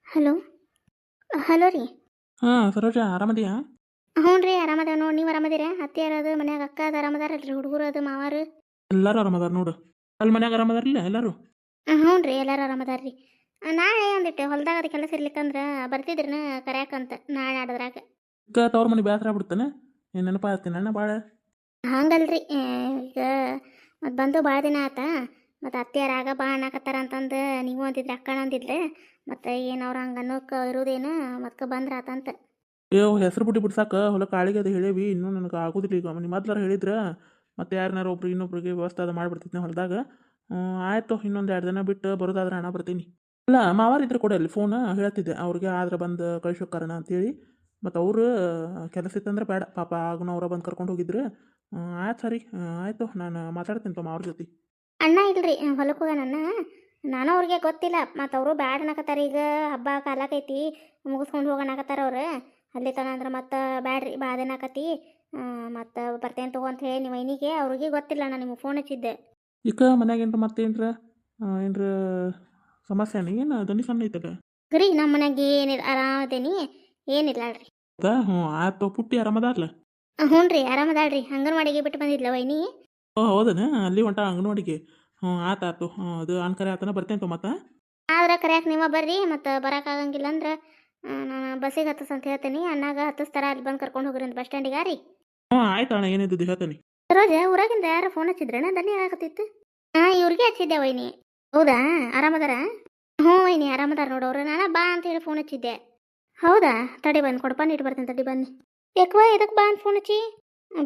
Hello. Hello ರೀ. ಹಾಂ ಸರೋಜ ಆರಾಮದಿಯಾ? ಹ್ಞೂ ರೀ, ಆರಾಮದ ನೋಡಿ. ನೀವು ಆರಾಮದಿರ? ಅತ್ತೆ ಯಾರದು ಮನ್ಯಾಗ ಅಕ್ಕ ಅದು ಆರಾಮದಾರಲ್ರಿ? ಹುಡುಗರು ಅದು ಮಾವಾರು? ಎಲ್ಲರೂ ಆರಾಮದಾರ ನೋಡು. ಅಲ್ಲಿ ಮನ್ಯಾಗ ಆರಾಮದಾರಿಲ್ಲ ಎಲ್ಲರೂ? ಹ್ಞೂ ರೀ, ಎಲ್ಲರೂ ಆರಾಮದಾರ ರೀ. ನಾಳೆ ಒಂದಿಟ್ಟು ಹೊಲ್ದಾಗ ಅದು ಕೆಲಸ ಇರ್ಲಿಕ್ಕಂದ್ರೆ ಬರ್ತಿದ್ರನ ಕರ್ಯಾಕಂತ ನಾಳೆ ಆಡದ್ರಾಗ. ತವ್ರ ಮನೆ ಬೇಸರ ಆಗ್ಬಿಡ್ತಾನೆ. ಏನು ನೆನಪ ಆಗ್ತೀನಿ ಅಣ್ಣ ಭಾಳ. ಹಂಗಲ್ರಿ, ಈಗ ಮತ್ತು ಬಂದು ಭಾಳ ದಿನ ಆತ. ಮತ್ತು ಅತ್ತೆಯರಾಗ ಬಾ ಅನ್ನಕತ್ತಾರ ಅಂತಂದು ನೀವು ಅಂತಿದ್ರಿ, ಅಕ್ಕಣ ಅಂತಿದ್ರೆ. ಮತ್ತು ಏನು ಅವ್ರು ಹಂಗೆ ಅನ್ನೋಕೆ ಇರೋದೇನು ಮತ್ತು ಬಂದ್ರ ಆತಂತ. ಹೆಸರು ಬಿಟ್ಟು ಬಿಡ್ಸಾಕ ಹೊಲಕ್ಕೆ ಆಳಿಗೆ ಅದು ಹೇಳೇವಿ. ಇನ್ನೂ ನನಗೆ ಆಗೋದಿಲ್ಲ. ಈಗ ನಿಮ್ಮ ಮೊದ್ಲಾರ ಹೇಳಿದ್ರೆ ಮತ್ತೆ ಯಾರನ್ನಾರು ಒಬ್ರು ಇನ್ನೊಬ್ರಿಗೆ ವ್ಯವಸ್ಥೆ ಅದು ಮಾಡಿಬಿಡ್ತಿದ್ದೆ ಹೊಲದಾಗ. ಆಯಿತು, ಇನ್ನೊಂದು 2 ದಿನ ಬಿಟ್ಟು ಬರೋದಾದ್ರೆ ಹಣ ಬರ್ತೀನಿ. ಇಲ್ಲ ಮಾವಾರ ಇದ್ರೆ ಕೊಡಿ, ಅಲ್ಲಿ ಫೋನ್ ಹೇಳ್ತಿದ್ದೆ ಅವ್ರಿಗೆ ಆದ್ರೆ ಬಂದು ಕಳ್ಸೋಕಾರಣ ಅಂತೇಳಿ. ಮತ್ತು ಅವರು ಕೆಲಸ ಇತ್ತಂದ್ರೆ ಬೇಡ ಪಾಪ ಆಗನೂ ಅವರ ಬಂದು ಕರ್ಕೊಂಡು ಹೋಗಿದ್ರು. ಆಯ್ತು ಸರಿ, ಆಯಿತು, ನಾನು ಮಾತಾಡ್ತೀನಿ ತಮ್ಮ ಅವ್ರ ಜೊತೆ. ಅಣ್ಣ ಇಲ್ರಿ, ಹೊಲಕ್ಕೆ ಹೋಗ ನನ್ನ. ನಾನು ಅವ್ರಿಗೆ ಗೊತ್ತಿಲ್ಲ, ಮತ್ತು ಅವರು ಬ್ಯಾಡ ಅನ್ನಕತ್ತಾರ. ಈಗ ಹಬ್ಬ ಕಾಲಕೈತಿ, ಮುಗಿಸ್ಕೊಂಡು ಹೋಗೋಣಕತ್ತಾರ ಅವ್ರು. ಅಲ್ಲಿ ತನ ಅಂದ್ರೆ ಮತ್ತು ಬ್ಯಾಡ್ರಿ ಭಾಳ ದಿನ ಆಕತಿ, ಮತ್ತು ಬರ್ತೇನೆ ತಗೋ ಅಂತ ಹೇಳಿ ನಿಮ್ಮ ಮೈನಿಗೆ ಅವ್ರಿಗೆ ಗೊತ್ತಿಲ್ಲ. ನಾನು ನಿಮಗೆ ಫೋನ್ ಹಚ್ಚಿದ್ದೆ. ಈಗ ಮನ್ಯಾಗ ಏನ್ರ ಮತ್ತೇನ್ರ ಏನ್ರ ಸಮಸ್ಯೆನ ಏನು ದನಿ ಸಣ್ಣ ಐತಲ್ಲ? ರೀ, ನಮ್ಮ ಮನ್ಯಾಗ ಏನಿಲ್ಲ, ಆರಾಮದೇನಿ, ಏನಿಲ್ಲ ಅಲ್ರಿ. ಹೌದಾ? ಹ್ಞೂ ಆಯ್ತು. ಪುಟ್ಟಿ ಆರಾಮದಾರ್ಲ? ಹ್ಞೂ ರೀ, ಆರಾಮದಾಳ್ರಿ. ಅಂಗನವಾಡಿಗೆ ಬಿಟ್ಟು ಬಂದಿದ್ಲ ವೈನಿ. ಓ ಹೌದನ? ಅಲ್ಲಿ ಹೊಂಟ ಅಂಗನವಾಡಿಗೆ? ಹ್ಞೂ ಆತಾತು. ಹ್ಞೂ ಅದು ಅನ್ಕರೆ ಆತನ ಬರ್ತೇನೆ ತೊ ಮತ್ತೆ. ಆದ್ರೆ ಕರ್ಯಾಕೆ ನೀವು ಬರ್ರಿ, ಮತ್ತು ಬರೋಕ್ಕಾಗಂಗಿಲ್ಲ ಅಂದ್ರೆ ನಾನು ಬಸ್ಸಿಗೆ ಹತ್ತಸ್ ಅಂತ ಹೇಳ್ತೀನಿ. ಅಣ್ಣಾಗ ಹತ್ತಿಸ್ತಾರ, ಅಲ್ಲಿ ಬಂದು ಕರ್ಕೊಂಡು ಹೋಗ್ರಿ ಅಂತ ಬಸ್ ಸ್ಟ್ಯಾಂಡಿಗೆ ರೀ. ಹ್ಞೂ ಆಯ್ತು ಅಣ್ಣ, ಏನಿದ್ದು ಹೇಳ್ತೇನೆ. ರೋಜ ಊರಾಗಿಂದ ಯಾರು ಫೋನ್ ಹಚ್ಚಿದ್ರೇನ? ದನಿ ಆಗತ್ತಿತ್ತು. ಹಾಂ, ಇವ್ರಿಗೆ ಹಚ್ಚಿದ್ದೆ ವೈನಿ. ಹೌದಾ? ಆರಾಮದಾರ? ಹ್ಞೂ ವೈನಿ, ಆರಾಮದಾರ ನೋಡೋರು. ನಾನು ಬಾ ಅಂತ ಹೇಳಿ ಫೋನ್ ಹಚ್ಚಿದ್ದೆ. ಹೌದಾ? ತಡಿ ಬಂದು ಕೊಡ್ಪಾನ ಇಟ್ಟು ಬರ್ತೀನಿ, ತಡಿ ಬನ್ನಿ. ಯಾಕವ ಇದಕ್ಕೆ ಬಾ ಅಂತ ಫೋನ್ ಹಚ್ಚಿ?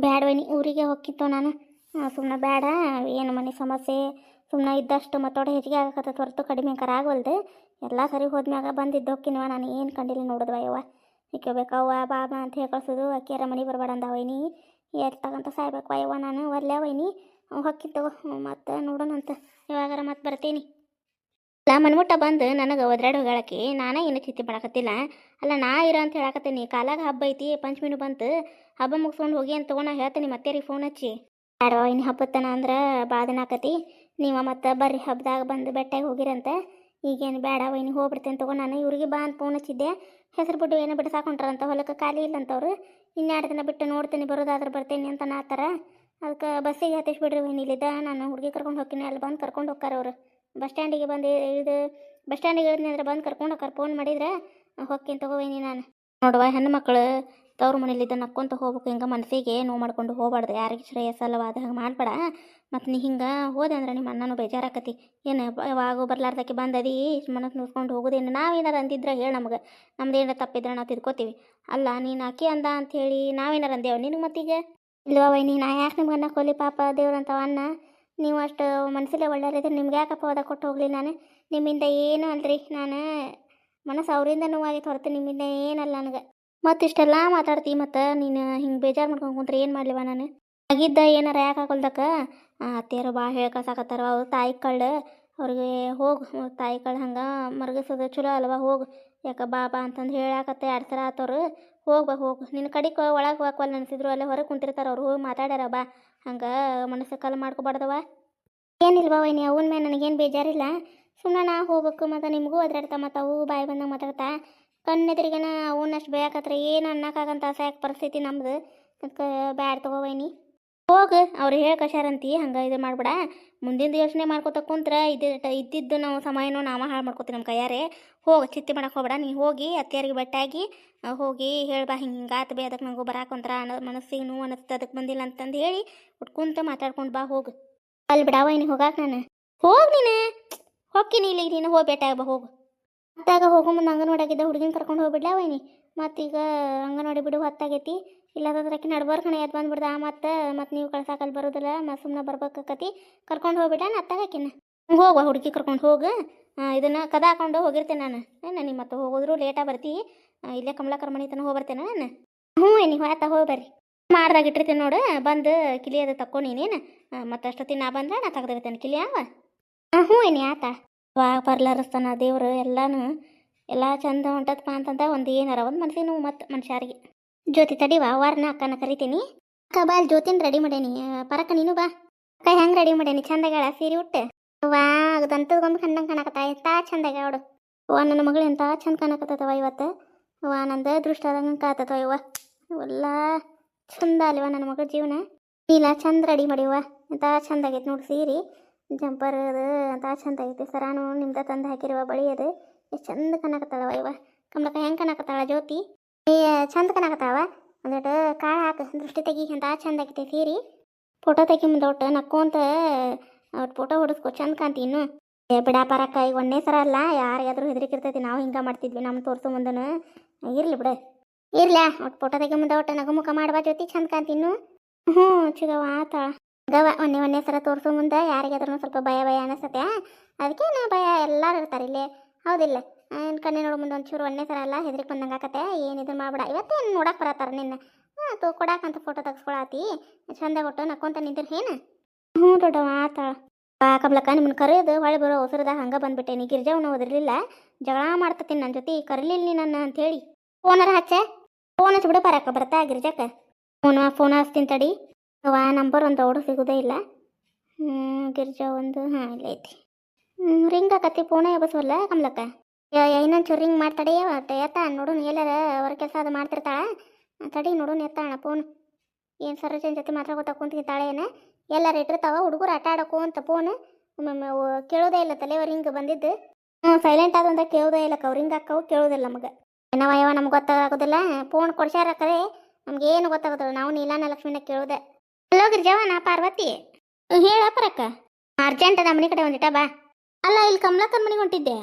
ಬ್ಯಾಡ ವೈನಿ, ಊರಿಗೆ ಹೋಗಿತ್ತು ನಾನು. ಸುಮ್ಮನೆ ಬೇಡ, ಏನು ಮನೆ ಸಮಸ್ಯೆ, ಸುಮ್ಮನೆ ಇದ್ದಷ್ಟು ಮತ್ತೊಡೆ ಹೆಚ್ಚಿಗೆ ಆಗಕತ್ತ ಹೊರತು ಕಡಿಮೆ ಆಗವಲ್ದು. ಎಲ್ಲ ಸರಿ ಹೋದ್ಮ್ಯಾಗ ಬಂದಿದ್ದು ಹೋಗ್ತೀನಿವ. ನಾನು ಏನು ಕಂಡಿಲ್ಲ ನೋಡಿದ್ವ ಯವ್ವ. ಇಕ್ಕಬೇಕವ್ವ ಬಾಬಾ ಅಂತ ಹೇಳಿ ಕಳ್ಸೋದು. ಅಕ್ಕಿಯಾರ ಮನೆ ಬರಬೇಡ ಅಂದ ವೈನಿ. ಎಲ್ಲಿ ತಗಂತ ಸಾಯ್ಬೇಕು ಯವ್ವ ನಾನು. ಒಲ್ಲೆ ವೈನಿ, ಹೊಕ್ಕಿತ್ತವ. ಮತ್ತು ನೋಡೋಣಂತ ಇವಾಗಾರ ಮತ್ತೆ ಬರ್ತೀನಿ. ಅಲ್ಲ ಮನ್ಮುಟ್ಟ ಬಂದು ನನಗೆ ಒದ್ರಾಡಿ ಹೋಗಾಳಕ್ಕೆ ನಾನೇ ಏನು ಚಿಂತೆ ಮಾಡಕತ್ತಿಲ್ಲ. ಅಲ್ಲ ನಾ ಇರ ಅಂತ ಹೇಳಕತ್ತೀನಿ. ಕಾಲಾಗ ಹಬ್ಬ ಐತಿ, ಪಂಚಮಿನೂ ಬಂತು. ಹಬ್ಬ ಮುಗಿಸ್ಕೊಂಡು ಹೋಗಿ ಅಂತ ತಗೊಂಡು ಹೇಳ್ತೀನಿ ಮತ್ತೆ ರೀ ಫೋನ್ ಹಚ್ಚಿ. ಯಾರೋ ಇನ್ನು ಹಬ್ಬತ್ತನ ಅಂದ್ರೆ ಭಾಳ ದಿನ ಆಕತಿ. ನೀವು ಮತ್ತೆ ಬರ್ರಿ ಹಬ್ಬದಾಗ ಬಂದು ಬೆಟ್ಟಾಗಿ ಹೋಗಿರಂತ. ಈಗೇನು ಬೇಡ ವೈನಿ, ಹೋಗ್ಬಿಡ್ತೇನೆ ತಗೋ. ನಾನು ಇವ್ರಿಗೆ ಬಾ ಅಂತ ಫೋನ್ ಹಚ್ಚಿದ್ದೆ. ಹೆಸರು ಬಿಟ್ಟು ಏನೋ ಬಿಟ್ಟು ಸಾಕೊಂಡ್ರಂತ, ಹೊಲಕ್ಕೆ ಖಾಲಿ ಇಲ್ಲ ಅಂತವ್ರು. 2 ದಿನ ಬಿಟ್ಟು ನೋಡ್ತೀನಿ, ಬರೋದಾದ್ರೆ ಬರ್ತೇನೆ ಅಂತ ನಾತಾರ. ಅದಕ್ಕೆ ಬಸ್ಸಿಗೆ ಹತ್ತಿಸ್ಬಿಡ್ರಿ ವೈನಿ ಇಲ್ಲಿದ್ದ. ನಾನು ಹುಡುಗಿ ಕರ್ಕೊಂಡು ಹೋಗ್ತೀನಿ, ಅಲ್ಲಿ ಬಂದು ಕರ್ಕೊಂಡು ಹೋಗ್ತಾರೆ ಅವರು. ಬಸ್ ಸ್ಟ್ಯಾಂಡಿಗೆ ಬಂದು ಇದು ಬಸ್ ಸ್ಟ್ಯಾಂಡಿಗೆ ಇಳಿದ್ನಿ ಅಂದ್ರೆ ಬಂದು ಕರ್ಕೊಂಡು ಹೋಗ್ತಾರೆ. ಫೋನ್ ಮಾಡಿದ್ರೆ ಹೋಗ್ತೀನಿ ತಗೋ ವೈನಿ ನಾನು. ನೋಡುವ, ಹೆಣ್ಮಕ್ಳು ತವ್ರ ಮನೇಲಿದ್ದ ನಕ್ಕೊಂತ ಹೋಗ್ಬೇಕು. ಹಿಂಗೆ ಮನಸ್ಸಿಗೆ ನೋವು ಮಾಡ್ಕೊಂಡು ಹೋಗ್ಬಾರ್ದು. ಯಾರಿಗೆ ಶ್ರೇಯಸ್ಸಲ್ಲವಾದ ಹಂಗೆ ಮಾಡಬೇಡ. ಮತ್ತು ನೀ ಹಿಂಗೆ ಹೋದೆ ಅಂದ್ರೆ ನಿಮ್ಮ ಅಣ್ಣನೂ ಬೇಜಾರಾಕತಿ. ಏನು ಯಾವಾಗೂ ಬರ್ಲಾರ್ದಕ್ಕೆ ಬಂದದಿ ಮನಸ್ಸು ನೋಡ್ಕೊಂಡು ಹೋಗೋದೇನು? ನಾವೇನಾರು ಅಂದಿದ್ರೆ ಹೇಳಿ ನಮ್ಗೆ. ನಮ್ದು ಏನಾರ ತಪ್ಪಿದ್ರೆ ನಾವು ತಿದ್ಕೋತೀವಿ. ಅಲ್ಲ ನೀನು ಅಕ್ಕಿ ಅಂದ ಅಂಥೇಳಿ ನಾವೇನಾರು ಅಂದೇವು ನಿನಗೆ ಮತ್ತೀಗ? ಇಲ್ವಾ ವೈನಿ, ನಾ ಯಾಕೆ ನಿಮ್ಗೆ ಅನ್ನ ಕೊಲಿ? ಪಾಪ ದೇವ್ರಂತವ ಅನ್ನ. ನೀವು ಅಷ್ಟು ಮನಸ್ಸಲ್ಲೇ ಒಳ್ಳೆಯರಿದ್ರೆ ನಿಮ್ಗೆ ಯಾಕಪ್ಪ ಹೋದ ಕೊಟ್ಟು ಹೋಗಲಿ ನಾನು? ನಿಮ್ಮಿಂದ ಏನು ಅಲ್ರಿ, ನಾನು ಮನಸ್ಸು ಅವರಿಂದ ನೋವಾಗಿತ್ತು ಹೊರತು ನಿಮ್ಮಿಂದ ಏನಲ್ಲ ನನಗೆ. ಮತ್ತು ಇಷ್ಟೆಲ್ಲ ಮಾತಾಡ್ತೀವಿ, ಮತ್ತು ನೀನು ಹಿಂಗೆ ಬೇಜಾರು ಮಾಡ್ಕೊಂಡು ಕುಂತ್ರೆ ಏನು ಮಾಡಲಿವ ನಾನು? ಆಗಿದ್ದ ಏನಾರ ಯಾಕೆ ಹಾಕೊಳ್ದಕ್ಕ ಅತ್ತೆಯರು ಭಾಳ ಹೇಳ್ಕಸಾಕತ್ತಾರ. ಅವ್ರು ತಾಯಿ ಕಳ್ಳು, ಅವ್ರಿಗೆ ಹೋಗು ತಾಯಿ ಕಳ್ಳು ಹಂಗೆ ಮರಗಿಸೋದು ಚಲೋ ಅಲ್ವಾ? ಹೋಗು. ಯಾಕೆ ಬಾಬಾ ಅಂತಂದು ಹೇಳಾಕತ್ತೆ 2 ಸಲ ಆತವ್ರು. ಹೋಗ್ಬಾ ಹೋಗು. ನಿನ್ನ ಕಡಿಗೆ ಒಳಗೆ ಹೋಗಕ್ವಲ್ಲ ಅನಿಸಿದ್ರು ಅಲ್ಲೇ ಹೊರಗೆ ಕುಂತಿರ್ತಾರೆ ಅವ್ರು. ಹೋಗಿ ಮಾತಾಡ್ಯಾರ ಬಾ. ಹಂಗೆ ಮನಸ್ಸು ಕಲ್ಲು ಮಾಡ್ಕೊಬಾರ್ದವ. ಏನಿಲ್ವ ವೈನಿ, ಅವನ ಮೇಲೆ ನನಗೇನು ಬೇಜಾರಿಲ್ಲ. ಸುಮ್ಮನೆ ನಾ ಹೋಗ್ಬೇಕು, ಮತ್ತು ನಿಮಗೂ ಅದ್ರಾಡ್ತಾ, ಮತ್ತು ಅವು ಬಾಯಿ ಬಂದಂಗೆ ಮಾತಾಡ್ತಾ ಕಣ್ಣೆದ್ರಿಗನ ಅವನಷ್ಟು ಬೇಕತ್ರ ಏನು ಅನ್ನಕ್ಕಾಗಂತ ಅಸಹಾಯಕ ಪರಿಸ್ಥಿತಿ ನಮ್ದು. ಅದಕ್ಕೆ ಬ್ಯಾಡ ತಗೋ ವೈನಿ, ಹೋಗು. ಅವ್ರು ಹೇಳಿ ಕಷಾರಂತಿ ಹಂಗೆ ಇದು ಮಾಡ್ಬೇಡ. ಮುಂದಿನ ಯೋಚನೆ ಮಾಡ್ಕೊತ ಕುಂತ್ರೆ ಇದ್ದಿದ್ದು ನಾವು ಸಮಯನೂ ನಾವು ಹಾಳು ಮಾಡ್ಕೊತೀವಿ ನಮ್ಮ ಕೈಯಾರೆ. ಹೋಗಿ ಚಿಂತೆ ಮಾಡಕ್ಕೆ ಹೋಗ್ಬೇಡ. ನೀ ಹೋಗಿ ಅತ್ತೆಯರಿಗೆ ಬೆಟ್ಟಾಗಿ ಹೋಗಿ ಹೇಳ್ಬಾ, ಹಿಂಗೆ ಆತು ಬೇ, ಅದಕ್ಕೆ ನಂಗೂ ಬರಾಕೊಂತ್ರ ಮನಸ್ಸಿಗೆ ನೋವು ಅನ್ನಿಸ್ತು, ಅದಕ್ಕೆ ಬಂದಿಲ್ಲ ಅಂತಂದು ಹೇಳಿ ಒಟ್ಟು ಕುಂತ ಮಾತಾಡ್ಕೊಂಡು ಬಾ ಹೋಗು. ಅಲ್ಲಿ ಬಿಡವ ಇನ್ನು ಹೋಗಾಕ ನಾನು. ಹೋಗಿ ನೀನು ಹೋಗ್ತೀನಿ ಇಲ್ಲಿಗೆ, ನೀನು ಹೋಗಿ ಬೆಟ್ಟಾಗ ಬಾ ಹೋಗು. ಮತ್ತಾಗ ಹೋಗೋ ಮುಂದೆ ಅಂಗನವಾಡಿಯಾಗಿದ್ದ ಹುಡುಗಿನ ಕರ್ಕೊಂಡು ಹೋಗ್ಬಿಡ್ಲಾ ವೈನಿ? ಮತ್ತೀಗ ಅಂಗನವಾಡಿ ಬಿಡು ಹೊತ್ತಾಗೈತಿ. ಇಲ್ಲದಂದ್ರೆ ಆಕೆ ನಡ್ಬರ್ಕಣೆ ಎದ್ದು ಬಂದ್ಬಿಡ್ದ. ಮತ್ತು ನೀವು ಕಳ್ಸಾಕಲ್ಲಿ ಬರೋದಿಲ್ಲ, ಮತ್ತು ಸುಮ್ಮನೆ ಬರ್ಬೇಕಾಕತಿ. ಕರ್ಕೊಂಡು ಹೋಗ್ಬಿಡ ಅತ್ತಾಗಕಿನ್ನ. ಹೋಗುವ ಹುಡುಗಿ ಕರ್ಕೊಂಡು ಹೋಗು. ಇದನ್ನು ಕದ ಹಾಕೊಂಡು ಹೋಗಿರ್ತೇನೆ ನಾನು. ಏನು ನೀ ಮತ್ತೆ ಹೋಗೋದ್ರು ಲೇಟಾಗಿ ಬರ್ತಿ. ಇಲ್ಲೇ ಕಮಲಾಕರ ಮನೆ ತನಕ ಹೋಗಿ ಬರ್ತೇನೆ ನಾನು. ಹ್ಞೂ ವೈನಿ, ಆತ ಹೋಗಿ ಬರ್ರಿ. ಮಾಡ್ದಾಗ ಇಟ್ಟಿರ್ತೇನೆ ನೋಡು, ಬಂದು ಕಿಲಿ ಅದು ತಕ್ಕೊ ನೀನೇನು. ಮತ್ತು ಅಷ್ಟೊತ್ತಿನ ನಾ ಬಂದ್ರೆ ನಾ ತೆಗ್ದಿರ್ತೇನೆ ಕಿಲಿ ಅವ. ಹ್ಞೂ ವೈನಿ ಆತ. ವಾ ಬರ್ಲಾರಸ್ತಾನ ದೇವ್ರು ಎಲ್ಲಾನು. ಎಲ್ಲ ಚಂದ ಹೊಂಟದಪ್ಪ ಅಂತಂದ ಒಂದು ಏನಾರ ಒಂದು ಮನ್ಸಿಗೆ ನೋವು ಮತ್ತು ಮನುಷ್ಯರಿಗೆ. ಜ್ಯೋತಿ ತಡಿವಾ, ವಾರನ ಅಕ್ಕನ ಕರಿತೀನಿ. ಅಕ್ಕ ಬಾ, ಅಲ್ಲಿ ಜ್ಯೋತಿನ ರೆಡಿ ಮಾಡೇನಿ. ಪರಕ ನೀನು ಬಾ. ಅಕ್ಕ ಹೆಂಗೆ ರೆಡಿ ಮಾಡೇನಿ? ಚಂದಗಳ ಸೀರೆ ಉಟ್ಟು ವಾ, ದಂತದ ಗೊಂಬೆ ಕಂಡಂಗೆ ಕಾಣಕತ್ತ. ಚಂದಾಗ ಅವಡು. ಅವ್ವ ನನ್ನ ಮಗಳು ಎಂತ ಚಂದ ಕಾಣಕತ್ತವ ಇವತ್ತು. ಅವ್ವ ನಂದು ದೃಷ್ಟ ಆದಂಗೆ ಕಾತವ ಇವ. ಎಲ್ಲ ಚಂದ ಅಲ್ವ ನನ್ನ ಮಗಳ ಜೀವನ. ನೀಲ ಚಂದ ರೆಡಿ ಮಾಡಿವ. ಎಂತ ಚಂದ ಆಗೈತೆ ನೋಡಿ ಸೀರೆ ಜಂಪರ್ ಅದು ಅಂತ ಚಂದ ಆಗೈತೆ. ಸರಾನು ನಿಮ್ದ ತಂದು ಹಾಕಿರುವ ಬಳಿ ಅದು ಎಷ್ಟು ಚಂದ ಕಾಣಕತ್ತಾಳವ ಇವ. ಕಮಲಕ್ಕ ಹೆಂಗೆ ಕಾಣಕತ್ತಾಳ ಜ್ಯೋತಿ? ಏ ಚಂದ ಕಾಣಕತ್ತಾವ. ಒಂದೊಟ್ಟು ಕಾಳು ಹಾಕು ದೃಷ್ಟಿ ತೆಗಿ ಅಂತ ಚಂದ ಆಗೈತೆ ಸೀರೆ. ಫೋಟೋ ತೆಗಿ ಮುಂದೆ ಒಟ್ಟು ನಕ್ಕೊಂತ ಒಟ್ಟು ಫೋಟೋ ಹೊಡಿಸ್ಕೊ ಚಂದ ಕಾಂತಿ. ಏ ಬಿಡ ಪರಕ್ಕ, ಈಗ ಒಂದೇ ಸರ ಅಲ್ಲ ಯಾರಿಗಾದ್ರೂ ಹೆದರಿಕಿರ್ತೈತಿ. ನಾವು ಹಿಂಗೆ ಮಾಡ್ತಿದ್ವಿ ನಮ್ಮ ತೋರಿಸೋ ಮುಂದನು. ಇರ್ಲಿ ಬಿಡ ಇರ್ಲ ಒಟ್ಟು ಫೋಟೋ ತೆಗಿ ಮುಂದೆ ಒಟ್ಟು ನಗು ಮುಖ ಮಾಡುವ ಜ್ಯೋತಿ ಚಂದ ಕಾಂತಿನ್ನು. ಹ್ಞೂ ಚಿಗವ ಆತಾಳ ಗವ ಒಂದೇ ಸರ ತೋರಿಸೋ ಮುಂದೆ ಯಾರಿಗಾದ್ರೂ ಸ್ವಲ್ಪ ಭಯ ಅನಿಸ್ತತೆ. ಅದಕ್ಕೆ ನಾ ಭಯ ಎಲ್ಲರೂ ಇರ್ತಾರೆ ಇಲ್ಲೇ, ಹೌದಿಲ್ಲ? ಕಣ್ಣೆ ನೋಡೋ ಮುಂದೆ ಒಂಚೂರು ಒಂದೇ ಸರ ಅಲ್ಲ ಹೆದರಿಕೆ ಬಂದಂಗೆ ಆಕತ್ತೆ. ಏನಿದು ಮಾಡ್ಬೇಡ. ಇವತ್ತೇನು ನೋಡಕ್ಕೆ ಬರತ್ತಾರ ನಿನ್ನ. ಕೊಡಾಕಂತ ಫೋಟೋ ತೆಗೆಸ್ಕೊಳತಿ ಚಂದ ಕೊಟ್ಟು ನಕ್ಕೊಂತ ನಿಂತಿರ್ ಏನು? ಹ್ಞೂ ದೊಡ್ಡವ ಆತಾಳ. ಕಬ್ಲಕ್ಕ ನಿಮ್ಮನ್ನ ಕರೆಯೋದು ಹೊಳೆ ಬರೋ ಅವಸರದಾಗ ಹಂಗೆ ಬಂದ್ಬಿಟ್ಟೆ. ಗಿರ್ಜಾವನ್ನ ಓದಿರ್ಲಿಲ್ಲ, ಜಗಳ ಮಾಡ್ತೀನಿ ನನ್ನ ಜೊತೆ, ಕರೀಲಿಲ್ಲ ನೀ ನನ್ನ ಅಂಥೇಳಿ. ಫೋನರ ಹಚ್ಚ, ಫೋನ್ ಹಚ್ಚಿ ಬಿಡು ಬರಕ್ಕ ಬರ್ತಾ ಗಿರ್ಜಕ್ಕ. ಫೋನ್ ಹಚ್ತೀನಿ ತಡಿ. ನಂಬರ್ ಒಂದು ದೌಡು ಸಿಗೋದೇ ಇಲ್ಲ. ಗಿರ್ಜಾ ಒಂದು ಹಾಂ ಇಲ್ಲ ಐತಿ. ರಿಂಗ್ ಆಕತಿ ಫೋನೇ ಎಬಸವಲ್ಲ ಕಮ್ಲಕ್ಕ. ಇನ್ನೊಂಚೂರು ರಿಂಗ್ ಮಾಡ್ತಾಡೆ ಎತ್ತ ನೋಡು. ಎಲ್ಲಾರ ಹೊರ ಕೆಲಸ ಅದು ಮಾಡ್ತಿರ್ತಾಳ ತಡಿ ನೋಡು. ಎತ್ತಾಳ ಫೋನ್. ಏನು ಸರೋಜನ ಜೊತೆ ಮಾತ್ರ ಗೊತ್ತಾಕೊಂತಿದ್ದಾಳೆ ಏನ? ಎಲ್ಲಾರು ಇಟ್ಟಿರ್ತಾವ ಹುಡುಗರು ಆಟ ಆಡೋಕು ಅಂತ ಫೋನ್. ಒಮ್ಮೊಮ್ಮೆ ಕೇಳೋದೇ ಇಲ್ಲ ತಲೆಯವ ರಿಂಗ್ ಬಂದಿದ್ದು. ಸೈಲೆಂಟ್ ಆದಂತ ಕೇಳೋದೇ ಇಲ್ಲ. ರಿಂಗ್ ಹಾಕವು ಕೇಳೋದಿಲ್ಲ ನಮಗೆ. ಏನವ ಯಾವ ನಮ್ಗೆ ಗೊತ್ತಾಗೋದಿಲ್ಲ. ಫೋನ್ ಕೊಡ್ಸ್ಯಾರಕ್ಕರೆ ನಮ್ಗೇನು ಗೊತ್ತಾಗೋದಿಲ್ಲ. ನಾವು ನೀಲಾನ ಲಕ್ಷ್ಮಿನ ಕೇಳೋದೆ. ಹಲೋ ಗಿರ್ಜವ, ನಾ ಪಾರ್ವತಿ. ಹೇಳಪ್ಪರಕ್ಕ, ಅರ್ಜೆಂಟ್ ನಮ್ಮ ಮನೆ ಕಡೆ ಒಂದಿಟ ಬಾ. ಅಲ್ಲ ಇಲ್ಲಿ ಕಮಲಾಕರ್ ಮನೆಗೆ ಹೊಂಟಿದ್ದೆ.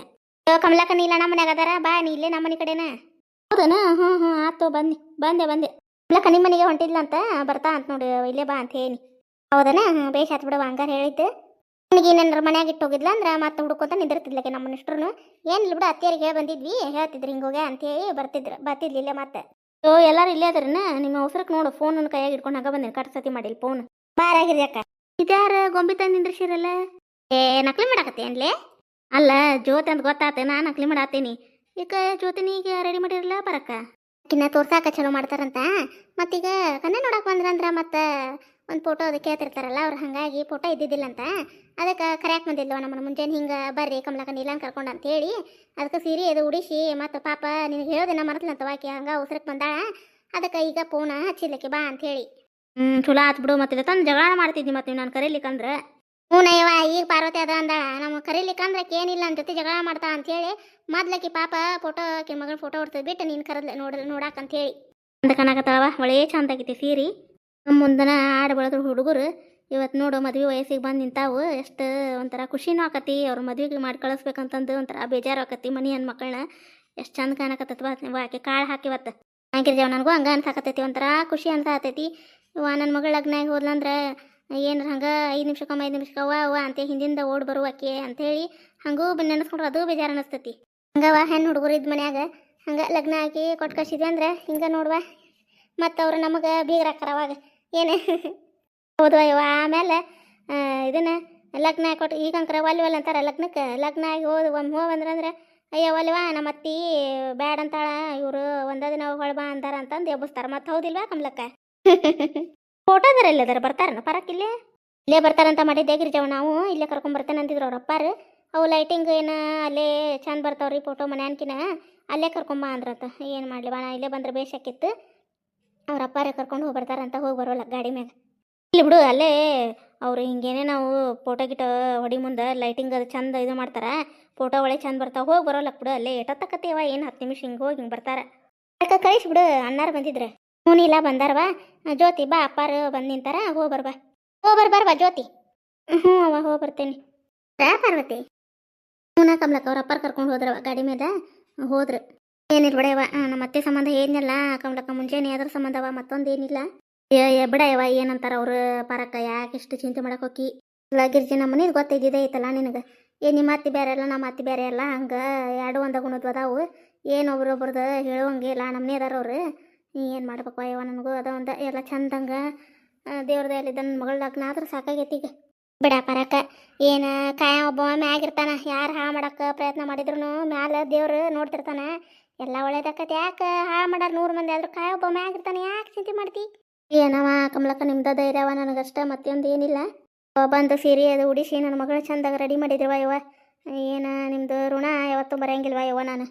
ಕಮಲಾಕ ನೀಲ ನಮ್ಮ ಮನ್ಯಾಗ ಅದಾರ, ಬಾ ನೀ ಇಲ್ಲೇ ನಮ್ಮ ಮನೆ ಕಡೆನ. ಹೌದನ? ಹ್ಞೂ ಆತು ಬಂದೆ ಕಮಲಾಕ ನಿಮ್ಮ ಮನೆಗೆ ಹೊಂಟಿದ್ಲಂತ, ಬರ್ತಾ ಅಂತ ನೋಡಿ ಇಲ್ಲೇ ಬಾ ಅಂತ ಹೇಳಿ. ಹೌದನ? ಬೇಷ್ ಆತ್ ಬಿಡವ. ಹಂಗಾರ ಹೇಳಿದ್ದು ನಿನಗೆ ಏನೇನಾರ ಮನ್ಯಾಗ ಇಟ್ಟು ಹೋಗಿದ್ಲ ಅಂದ್ರೆ ಮತ್ತೆ ಹುಡ್ಕೊಂತ ನಿಂದಿರ್ತಿದ್ಲಕ್ಕೆ ನಮ್ಮ ಇಷ್ಟರು. ಏನಿಲ್ಲ ಬಿಡು, ಅತ್ತಿಯರಿಗೆ ಹೇಳಿ ಬಂದಿದ್ವಿ, ಹೇಳ್ತಿದ್ರು ಹಿಂಗೋಗೆ ಅಂತೇಳಿ ಬರ್ತಿದ್ಲಿಲ್ಲ ಮತ್ತೆ. ಎಲ್ಲರೂ ಇಲ್ಲೇ ಅದ್ರನ್ನ ನಿಮ್ಮ ಅವಸರಕ್ಕೆ ನೋಡು. ಫೋನನ್ನು ಕೈಯಾಗಿ ಇಟ್ಕೊಂಡು ಹಂಗ ಬಂದೇನೆ. ಕಟ್ ಸತಿ ಮಾಡಿಲ್ಲ ಫೋನ್. ಬಾರಾಗಿರಿ ಅಕ್ಕ. ಇದ್ಯಾರ ಗೊಂಬಿ ತಂದು ನಿಂದ್ರಿಸಿರಲ್ಲ? ಏ ನಕಲಿ ಮಾಡಾಕತ್ತೆ ಅನ್ಲೇ? ಅಲ್ಲ ಜ್ಯೋತಿ ಅಂತ ಗೊತ್ತಾತೆ, ನಾ ನಕಲಿ ಮಾಡಾತೀನಿ. ಈಗ ಜ್ಯೋತಿನಿಗೆ ರೆಡಿ ಮಾಡಿರಲ್ಲ ಬರಕ್ಕ. ಕಿನ್ನ ತೋರ್ಸಾಕ ಚಲೋ ಮಾಡ್ತಾರಂತ. ಮತ್ತೀಗ ಕನ್ನೆ ನೋಡಕ್ ಬಂದ್ರಂದ್ರ ಮತ್ತೆ ಒಂದು ಫೋಟೋ ಅದಕ್ಕೆ ಕೇಳ್ತಿರ್ತಾರಲ್ಲ ಅವ್ರು. ಹಾಗಾಗಿ ಫೋಟೋ ಇದ್ದಿದ್ದಿಲ್ಲ ಅಂತ ಅದಕ್ಕೆ ಕರ್ಯಾಕ್ ಬಂದಿದ್ಲು ನಮ್ಮನ್ನು ಮುಂಜಾನೆ. ಹಿಂಗೆ ಬರ್ರಿ ಕಮಲಾಕ ನೀಲನ್ ಕರ್ಕೊಂಡು ಅಂತೇಳಿ ಅದಕ್ಕೆ ಸೀರೆ ಅದು ಉಡಿಸಿ ಮತ್ತು ಪಾಪ ನಿನಗೆ ಹೇಳೋದಿನ ಮರತ್ಲಂತ ವಾಕಿ ಹಂಗೆ ಅವಸರಕ್ಕೆ ಬಂದಾಳ. ಅದಕ್ಕೆ ಈಗ ಫೋನ ಹಚ್ಚಿಲ್ಲಕ್ಕೆ ಬಾ ಅಂಥೇಳಿ. ಚಲೋ ಆತ್ ಬಿಡು. ಮತ್ತೆ ತಂದು ಜಗಳ ಮಾಡ್ತಿದ್ದಿ ಮತ್ತೆ ನೀವು ನಾನು ಕರೀಲಿಕ್ಕಂದ್ರೆ. ಹ್ಞೂನಯ್ಯವ, ಈಗ ಪಾರ್ವತಿ ಅದ ಅಂದಾಳ. ನಮ್ಗೆ ಕರೀಲಿಕ್ಕಂದ್ರೆ ಏನಿಲ್ಲ ನನ್ನ ಜೊತೆ ಜಗಳ ಮಾಡ್ತಾ ಅಂಥೇಳಿ ಮೊದ್ಲಕ್ಕಿ ಪಾಪ ಫೋಟೋ ಮಗಳ ಫೋಟೋ ಹೊಡ್ತದ್ ಬಿಟ್ಟು ನೀನು ಕರೆದ್ಲೆ ನೋಡಾಕಂತೇಳಿ. ಅಂತ ಕಣಕತ್ತಾಳವ. ಒಳ್ಳೆ ಚಂದ ಆಗೈತಿ ಸೀರೆ. ನಮ್ಮ ಮುಂದನ ಆಡ ಬೆಳೆದ್ರು ಹುಡುಗರು ಇವತ್ತು ನೋಡು ಮದುವೆ ವಯಸ್ಸಿಗೆ ಬಂದು ನಿಂತಾವು. ಎಷ್ಟು ಒಂಥರ ಖುಷಿನೂ ಆಕತಿ. ಅವ್ರ ಮದುವೆಗೆ ಮಾಡಿ ಕಳಿಸ್ಬೇಕಂತಂದು ಒಂಥರ ಬೇಜಾರು ಆಕತಿ. ಮನೆ ಹೆಣ್ಮಕ್ಳನ್ನ ಎಷ್ಟು ಚಂದ ಕಾಣಕತ್ತತ್ವ ಆಕೆ ಕಾಳು ಹಾಕಿವತ್ತು. ಹಾಕಿರ್ಜಾವ ನನಗೂ ಹಂಗೆ ಅನ್ಸಾಕತ್ತೈತಿ. ಒಂಥರ ಖುಷಿ ಅನ್ಸಾಕತ್ತೈತಿ. ನನ್ನ ಮಗಳ ಲಗ್ನಾಗಿ ಹೋದ್ಲಂದ್ರೆ ಏನಾರ ಹಂಗೆ 5 ನಿಮಿಷಕ್ಕೊಮ್ಮೆ 5 ನಿಮಿಷಕ್ಕೆ ಅವ್ವ ಅಂತ ಹಿಂದಿಂದ ಓಡಿ ಬರುವಾಕೆ ಅಂಥೇಳಿ ಹಂಗೂ ನೆನೆಸ್ಕೊಂಡ್ರೆ ಅದು ಬೇಜಾರು ಅನ್ನಿಸ್ತೈತಿ. ಹಂಗವ ಹೆಣ್ಣು ಹುಡುಗರು ಇದ್ದ ಮನ್ಯಾಗ ಹಂಗೆ ಲಗ್ನ ಹಾಕಿ ಕೊಟ್ಟು ಕಳಿಸಿದ್ವಿ ಅಂದ್ರೆ ಹಿಂಗೆ ನೋಡುವ. ಮತ್ತು ಅವ್ರು ನಮಗೆ ಬೀಗ್ರಾಕ್ಕಾರ ಅವಾಗ ಏನೇ ಹೌದು ಅಯ್ಯವ. ಆಮೇಲೆ ಇದನ್ನು ಲಗ್ನ ಕೊಟ್ಟು ಈಗಂಕರ ಒಲ್ವಲ್ ಅಂತಾರೆ ಲಗ್ನಕ್ಕೆ. ಲಗ್ನ ಆಗಿ ಹೋವಂದ್ರೆ ಅಯ್ಯೋ ಒಲ್ವಾ ನಮ್ಮ ಅತ್ತಿ ಬ್ಯಾಡ ಅಂತಾಳ, ಇವರು ಒಂದ ದಿನ ಹೊಳಬಾ ಅಂತಾರ ಅಂತಂದು ಎಬ್ಬಿಸ್ತಾರ. ಮತ್ತೆ ಹೌದಿಲ್ವಾ ಕಮ್ಲಕ್ಕ? ಫೋಟೋದಾರ ಇಲ್ಲದಾರ ಬರ್ತಾರನ ಪರಕ್ಕಿಲ್ಲೇ ಇಲ್ಲೇ ಬರ್ತಾರಂತ ಮಾಡಿದ್ದೆ ಗಿರ್ಜವ. ನಾವು ಇಲ್ಲೇ ಕರ್ಕೊಂಬರ್ತೇನೆ ಅಂತಿದ್ರು ಅವ್ರ ಅಪ್ಪಾರು. ಅವು ಲೈಟಿಂಗ್ ಏನು ಅಲ್ಲೇ ಚಂದ ಬರ್ತಾವ್ರಿ ಫೋಟೋ ಮನ್ಯಾನ್ಕಿನ ಅಲ್ಲೇ ಕರ್ಕೊಂಬ ಅಂದ್ರಂತ. ಏನು ಮಾಡಲಿ ಬಾ, ನಾ ಇಲ್ಲೇ ಬಂದ್ರೆ ಬೇಷಾಕಿತ್ತು. ಅವ್ರ ಅಪ್ಪಾರೇ ಕರ್ಕೊಂಡು ಹೋಗಿ ಬರ್ತಾರಂತ. ಹೋಗಿ ಬರೋಲ್ಲ ಗಾಡಿ ಮ್ಯಾಗ. ಇಲ್ಲಿ ಬಿಡು, ಅಲ್ಲೇ ಅವ್ರು ಹಿಂಗೇನೆ ನಾವು ಫೋಟೋ ಗಿಟ ಹೊಡಿ ಮುಂದೆ ಲೈಟಿಂಗ್ ಅದು ಚಂದ ಇದು ಮಾಡ್ತಾರೆ. ಫೋಟೋ ಒಳ್ಳೆ ಚಂದ ಬರ್ತಾವೆ. ಹೋಗಿ ಬರೋಲ್ಲಕ್ ಬಿಡು. ಅಲ್ಲೇ ಎಷ್ಟೊತ್ತಕತ್ತೀವ, ಏನು 10 ನಿಮಿಷ ಹಿಂಗೆ ಹೋಗಿ ಹಿಂಗೆ ಬರ್ತಾರೆ. ಅದಕ್ಕೆ ಕಳಿಸ್ಬಿಡು. ಅಣ್ಣಾರು ಬಂದಿದ್ರೆ ಇಲ್ಲ ಬಂದಾರವಾ. ಜ್ಯೋತಿ ಬಾ, ಅಪ್ಪಾರು ಬಂದು ನಿಂತಾರ. ಹೋಗ್ಬರ್ಬಾ ಬರ್ಬಾ ಜ್ಯೋತಿ. ಹ್ಞೂ ಅವ ಹೋಗಿ ಬರ್ತೇನೆ. ಪಾರ್ವತಿ ಹ್ಞೂ ಕಮ್ಲಕ್ಕ ಅವ್ರ ಅಪ್ಪಾರು ಕರ್ಕೊಂಡು ಹೋದ್ರವ ಗಾಡಿ ಮೇಲೆ ಹೋದ್ರು. ಏನಿಲ್ಲ ಬಿಡವ, ನಮ್ಮ ಅತ್ತೆ ಸಂಬಂಧ ಏನಿಲ್ಲ ಕಮ್ಲಕ್ಕ. ಮುಂಜಾನೆ ಅದ್ರ ಸಂಬಂಧವ, ಮತ್ತೊಂದು ಏನಿಲ್ಲ. ಬಿಡಯವ ಏನಂತಾರ ಅವ್ರು ಪಾರಕ್ಕ. ಯಾಕೆ ಇಷ್ಟು ಚಿಂತೆ ಮಾಡಕ್ಕೆ ಹೋಗಿ ಗಿರ್ಜಿ ನಮ್ಮ ಮನೇದು ಗೊತ್ತಿದ್ದಿದೆ ಐತಲ್ಲ ನಿನಗೆ. ನಿಮ್ಮ ಅತ್ತಿ ಬೇರೆ ಅಲ್ಲ ನಮ್ಮ ಅತ್ತಿ ಬೇರೆ ಅಲ್ಲ. ಹಂಗೆ ಎರಡು ಒಂದ ಗುಣದ್ವು ಅದಾವು. ಏನು ಒಬ್ರೊಬ್ರದ್ದು ಹೇಳುವಂಗೆ ಇಲ್ಲ. ನಮ್ಮನೇ ಅದಾರ ಅವ್ರು. ಏನು ಮಾಡ್ಬೇಕು ಅಯ್ಯವ. ನನಗೂ ಅದ ಒಂದು ಎಲ್ಲ ಚಂದಂಗೆ ದೇವ್ರದ್ದು ಎಲ್ಲಿದ್ದ ನನ್ನ ಮಗಳ ಲಗ್ನ ಆದ್ರೆ ಸಾಕಾಗೈತಿ ಈಗ. ಬಿಡ ಪರಕ್ಕ, ಏನು ಕಾಯ ಒಬ್ಬ ಮ್ಯಾಗಿರ್ತಾನೆ. ಯಾರು ಹಾಳು ಮಾಡಕ್ಕೆ ಪ್ರಯತ್ನ ಮಾಡಿದ್ರು ಮ್ಯಾಲೆ ದೇವ್ರು ನೋಡ್ತಿರ್ತಾನೆ. ಎಲ್ಲ ಒಳ್ಳೇದಾಕತಿ. ಯಾಕೆ ಹಾಳು ಮಾಡಾರ 100 ಮಂದಿ ಆದ್ರೂ ಕಾಯ ಒಬ್ಬ ಮ್ಯಾಗಿರ್ತಾನೆ. ಯಾಕೆ ಚಿಂತೆ ಮಾಡ್ತಿ? ಏನವ ಕಮಲಕ್ಕ, ನಿಮ್ದ ಧೈರ್ಯವ ನನಗಷ್ಟ. ಮತ್ತೊಂದು ಏನಿಲ್ಲ. ಬಂದು ಸೀರೆ ಅದು ಉಡಿಸಿ ನನ್ನ ಮಗಳ ಚಂದಾಗ ರೆಡಿ ಮಾಡಿದ್ರವ ಇವ. ಏನು ನಿಮ್ಮದು ಋಣ ಯಾವತ್ತೂ ಬರೋಂಗಿಲ್ವ ಯವ್ವ ನಾನು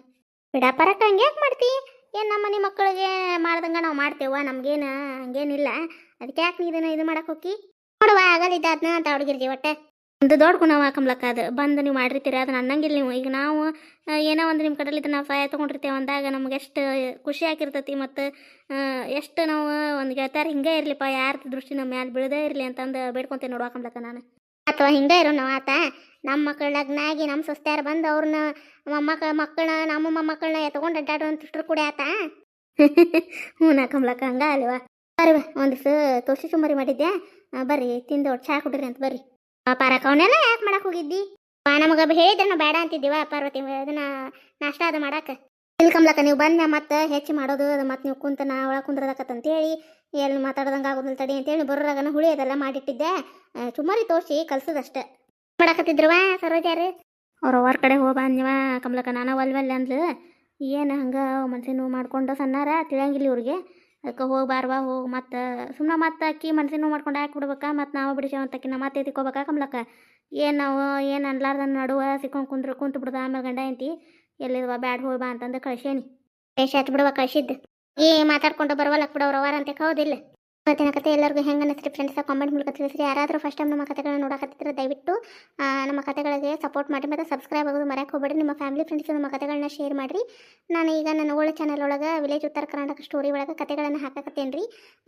ಬಿಡಾಪರಕ್ಕೆ ಹಂಗೆ ಯಾಕೆ ಮಾಡ್ತಿ ಏನು ನಮ್ಮ ಮನೆ ಮಕ್ಕಳಿಗೆ ಮಾಡ್ದಂಗೆ ನಾವು ಮಾಡ್ತೇವ ನಮಗೇನು ಹಂಗೇನಿಲ್ಲ ಅದಕ್ಕೆ ಯಾಕೆ ನೀ ಇದನ್ನು ಇದು ಮಾಡಕ್ಕೆ ಹೋಗಿ ನೋಡುವ ಆಗಲಿದ್ದ ಅದನ್ನ ಅಂತ ಹುಡುಗಿರ್ಗಿ ಒಟ್ಟೆ ಒಂದು ದೊಡ್ಡ ಗುಣವ ಕಮ್ಲಕ್ಕ ಅದು ಬಂದು ನೀವು ಮಾಡಿರ್ತೀರಿ ಅದನ್ನ ಅನ್ನಂಗಿಲ್ಲ ನೀವು ಈಗ ನಾವು ಏನೋ ಒಂದು ನಿಮ್ಮ ಕಡೆಲಿದ್ದು ನಾವು ಸಹಾಯ ತೊಗೊಂಡಿರ್ತೇವೆ ಅಂದಾಗ ನಮ್ಗೆ ಎಷ್ಟು ಖುಷಿ ಆಗಿರ್ತೈತಿ ಮತ್ತು ಎಷ್ಟು ನಾವು ಒಂದು ಗೆಳತಾರ ಹಿಂಗೆ ಇರಲಿಪ್ಪ ಯಾರ ದೃಷ್ಟಿ ನಮ್ಮ ಮ್ಯಾಲೆ ಬೀಳದೇ ಇರಲಿ ಅಂತಂದು ಬೇಡ್ಕೊತೇನೆ ನೋಡುವ ಕಮ್ಲಕ್ಕ ನಾನು ಅಥವಾ ಹಿಂಗೆ ಇರೋ ನಾವು ಆತ ನಮ್ಮ ಮಕ್ಕಳ ಲಗ್ನ ಆಗಿ ನಮ್ಮ ಸೊಸ್ತ್ಯಾರು ಬಂದು ಅವ್ರನ್ನ ಮಕ್ಕಳನ್ನ ನಮ್ಮ ಮೊಮ್ಮಕ್ಕಳನ್ನ ಎತ್ಕೊಂಡು ಅಡ್ಡಾಡುವಂತಿಷ್ಟ್ರು ಕೂಡ ಆತ ಹ್ಞೂ ನಾ ಕಮ್ಲಕ್ಕ ಹಂಗ ಅಲ್ವಾ ಬರ್ರಿ ಒಂದಿವ್ಸ ತೋಷಿ ಸುಮ್ಮರಿ ಮಾಡಿದ್ದೆ ಬರ್ರಿ ತಿಂದು ಚಹಾ ಕುಡ್ರಿ ಅಂತ ಬರ್ರಿ ಪಾರಕ ಅವನ್ನೆಲ್ಲ ಯಾಕೆ ಮಾಡಕ್ಕೆ ಹೋಗಿದ್ದಿ ನಮಗೆ ಹೇಳಿದ್ರೆ ಬೇಡ ಅಂತಿದ್ದೀವ ಪಾರ್ವತಿ ಅದನ್ನ ನಾಷ್ಟ ಅದು ಮಾಡಕ್ಕೆ ಇಲ್ಲಿ ಕಮ್ಲಕ್ಕ ನೀವು ಬಂದ ಮತ್ತೆ ಹೆಚ್ಚು ಮಾಡೋದು ಅದು ಮತ್ತೆ ನೀವು ಕುಂತ ನಾ ಒಳಗೆ ಕುಂದ್ರದಕ್ಕಂತೇಳಿ ಎಲ್ಲಿ ಮಾತಾಡ್ದಂಗೆ ಆಗೋದಿಲ್ಲ ತಡಿ ಅಂತೇಳಿ ಬರೋರಾಗನ ಹುಳಿ ಅದೆಲ್ಲ ಮಾಡಿಟ್ಟಿದ್ದೆ ಸುಮಾರಿ ತೋರಿಸಿ ಕಲ್ಸದಷ್ಟೆ ಮಾಡಕತ್ತಿದ್ರವ ಸರೋಜಾರು ಅವ್ರ ಅವ್ರ ಕಡೆ ಹೋಗಿ ಅಂದ್ವ ಕಮ್ಲಕ್ಕ ನಾನು ಒಲ್ವಲ್ಲ ಅಂದ್ಲು ಏನು ಹಂಗೆ ಮನ್ಸಿನ ನೋವು ಮಾಡ್ಕೊಂಡು ಸಣ್ಣಾರ ತಿಳಿಯಂಗಿಲ್ಲ ಇವ್ರಿಗೆ ಅದಕ್ಕೆ ಹೋಗ್ಬಾರ್ವಾ ಹೋಗಿ ಮತ್ತು ಸುಮ್ಮನೆ ಮತ್ತೆ ಅಕ್ಕಿ ಮನ್ಸಿನ ನೋವು ಮಾಡ್ಕೊಂಡು ಹಾಕಿ ಬಿಡ್ಬೇಕಾ ಮತ್ತು ನಾವು ಬಿಡಿಸೋವಂತಕ್ಕಿನ ಮತ್ತೆ ತಿಕ್ಕೋಬೇಕಾ ಕಮ್ಲಕ್ಕ ಏನು ನಾವು ಏನು ಅನ್ಲಾರ್ದ ನಡುವ ಸಿಕ್ಕೊಂಡು ಕುಂತು ಬಿಡ್ದ ಆಮೇಲೆ ಗಂಡ ಐತಿ ಎಲ್ಲಿದ್ವ ಬ್ಯಾಡ್ ಹೋಗಿ ಬಾ ಅಂತಂದು ಕಳ್ಸೇನಿ ಬೇಷ್ ಹತ್ತು ಬಿಡುವ ಕಳ್ಸಿದ್ದು ಮಾತಾಡ್ಕೊಂಡು ಬರವಲ್ಲಕ್ಕೆ ಬಿಡೋರು ಅವರ ಅಂತ ಹೌದಿಲ್ಲ ಇವತ್ತಿನ ಕತೆ ಎಲ್ಲರಿಗೂ ಹೆಂಗೆ ಅನ್ನಿಸ್ರಿ ಫ್ರೆಂಡ್ಸ್ ಕಾಮೆಂಟ್ ಮೂಲಕ ತಿಳಿಸ್ರಿ ಯಾರಾದರೂ ಫಸ್ಟ್ ಟೈಮ್ ನಮ್ಮ ಕತೆಗಳನ್ನ ನೋಡಕತ್ತಿದ್ರೆ ದಯವಿಟ್ಟು ನಮ್ಮ ಕತೆಗಳಿಗೆ ಸಪೋರ್ಟ್ ಮಾಡಿ ಮತ್ತು ಸಬ್ಸ್ಕ್ರೈಬ್ ಆಗೋದು ಮರೆಯಕ್ಕೆ ಹೋಗ್ಬೇಡಿ ನಿಮ್ಮ ಫ್ಯಾಮಿಲಿ ಫ್ರೆಂಡ್ಸ್ ನಮ್ಮ ಕತೆಗಳನ್ನ ಶೇರ್ ಮಾಡಿರಿ ನಾನು ಈಗ ನನ್ನ ಒಳ್ಳೆ ಚಾನಲ್ ಒಳಗೆ ವಿಲೇಜ್ ಉತ್ತರ ಕರ್ನಾಟಕ ಸ್ಟೋರಿ ಒಳಗೆ ಕತೆಗಳನ್ನು ಹಾಕಕತ್ತೇನೆ ರೀ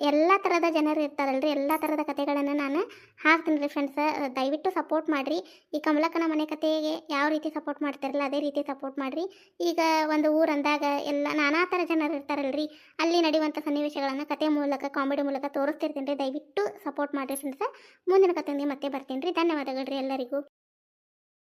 ಎಲ್ಲ ಥರದ ಜನರು ಇರ್ತಾರಲ್ರಿ ಎಲ್ಲ ಥರದ ಕತೆಗಳನ್ನು ನಾನು ಹಾಕ್ತೀನಿ ರೀ ಫ್ರೆಂಡ್ಸ್ ದಯವಿಟ್ಟು ಸಪೋರ್ಟ್ ಮಾಡಿರಿ ಈ ಕಮಲಕ್ಕನ ಮನೆ ಕತೆಗೆ ಯಾವ ರೀತಿ ಸಪೋರ್ಟ್ ಮಾಡ್ತಾರಲ್ಲ ಅದೇ ರೀತಿ ಸಪೋರ್ಟ್ ಮಾಡಿರಿ ಈಗ ಒಂದು ಊರು ಅಂದಾಗ ಎಲ್ಲ ನಾನಾ ಥರ ಜನರು ಇರ್ತಾರಲ್ರಿ ಅಲ್ಲಿ ನಡೆಯುವಂಥ ಸನ್ನಿವೇಶಗಳನ್ನು ಕತೆ ಮೂಲಕ ಕಾಮಿಡಿ ಮೂಲಕ ತೋರಿಸ್ತಿರ್ತೀನಿ ರೀ ದಯವಿಟ್ಟು ಸಪೋರ್ಟ್ ಮಾಡಿರಿ ಫ್ರೆಂಡ್ಸ್ ಮುಂದಿನ ಕತೆಗೆ ಮತ್ತೆ ಬರ್ತೀನಿ ರೀ ಧನ್ಯವಾದಗಳು ರೀ ಎಲ್ಲರಿಗೂ